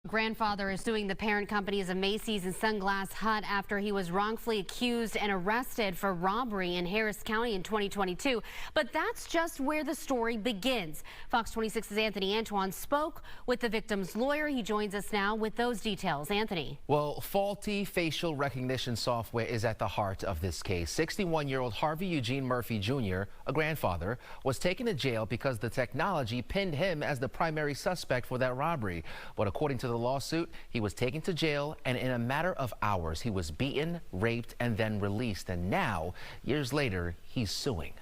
Grandfather is suing the parent companies of MACYS and Sunglass Hut after he was wrongfully accused and arrested for robbery in Harris County in 2022. But that's just where the story begins. Fox 26's Anthony Antoine spoke with the victim's lawyer. He joins us now with those details. Anthony. Well, faulty facial recognition software is at the heart of this case. 61-year-old Harvey Eugene Murphy Jr., a grandfather, was taken to jail because the technology pinned him as the primary suspect for that robbery. But according to the lawsuit, he was taken to jail, and in a matter of hours, he was beaten, raped, and then released. And now, years later, he's suing.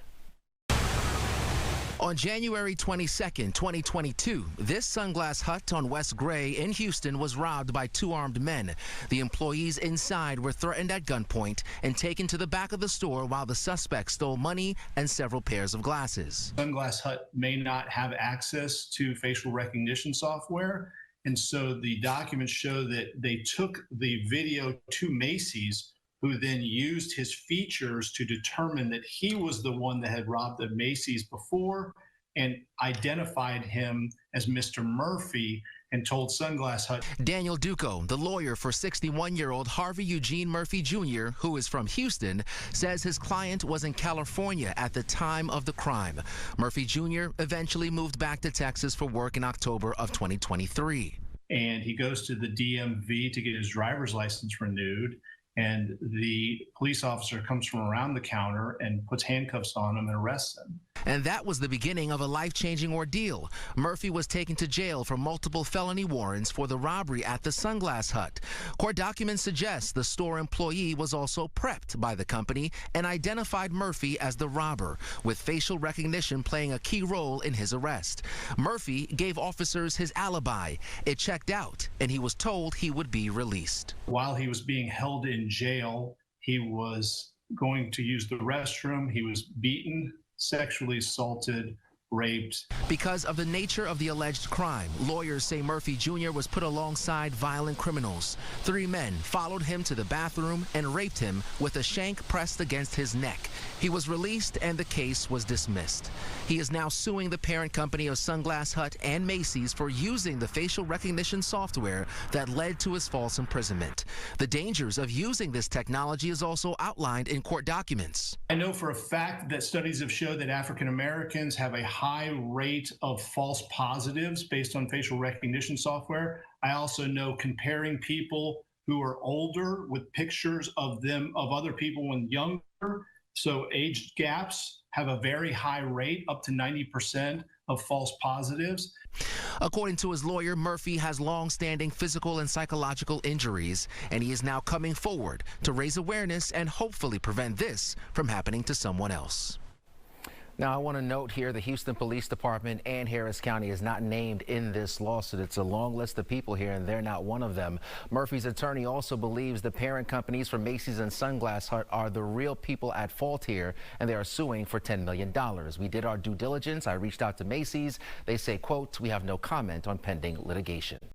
On January 22nd, 2022, this Sunglass Hut on West Gray in Houston was robbed by two armed men. The employees inside were threatened at gunpoint and taken to the back of the store while the suspects stole money and several pairs of glasses. Sunglass Hut may not have access to facial recognition software, and so the documents show that they took the video to MACYS, who then used his features to determine that he was the one that had robbed the MACYS before and identified him as Mr. Murphy and told Sunglass Hut. Daniel Duco, the lawyer for 61-year-old Harvey Eugene Murphy Jr., who is from Houston, says his client was in California at the time of the crime. Murphy Jr. eventually moved back to Texas for work in October of 2023. And he goes to the DMV to get his driver's license renewed. And the police officer comes from around the counter and puts handcuffs on him and arrests him. And that was the beginning of a life-changing ordeal. Murphy was taken to jail for multiple felony warrants for the robbery at the Sunglass Hut. Court documents suggest the store employee was also prepped by the company and identified Murphy as the robber, with facial recognition playing a key role in his arrest. Murphy gave officers his alibi. It checked out, and he was told he would be released. While he was being held in jail, he was going to use the restroom. He was beaten, sexually assaulted, raped. Because of the nature of the alleged crime, lawyers say Murphy Jr. was put alongside violent criminals. 3 men followed him to the bathroom and raped him with a shank pressed against his neck. He was released and the case was dismissed. He is now suing the parent company of Sunglass Hut and MACYS for using the facial recognition software that led to his false imprisonment. The dangers of using this technology is also outlined in court documents. I know for a fact that studies have showed that African Americans have a high rate of false positives based on facial recognition software. I also know comparing people who are older with pictures of other people when younger, so age gaps have a very high rate, up to 90% of false positives. According to his lawyer, Murphy has long-standing physical and psychological injuries, and he is now coming forward to raise awareness and hopefully prevent this from happening to someone else. Now, I want to note here the Houston Police Department and Harris County is not named in this lawsuit. It's a long list of people here, and they're not one of them. Murphy's attorney also believes the parent companies for MACYS and Sunglass Hut are the real people at fault here, and they are suing for $10 million. We did our due diligence. I reached out to MACYS. They say, quote, "We have no comment on pending litigation."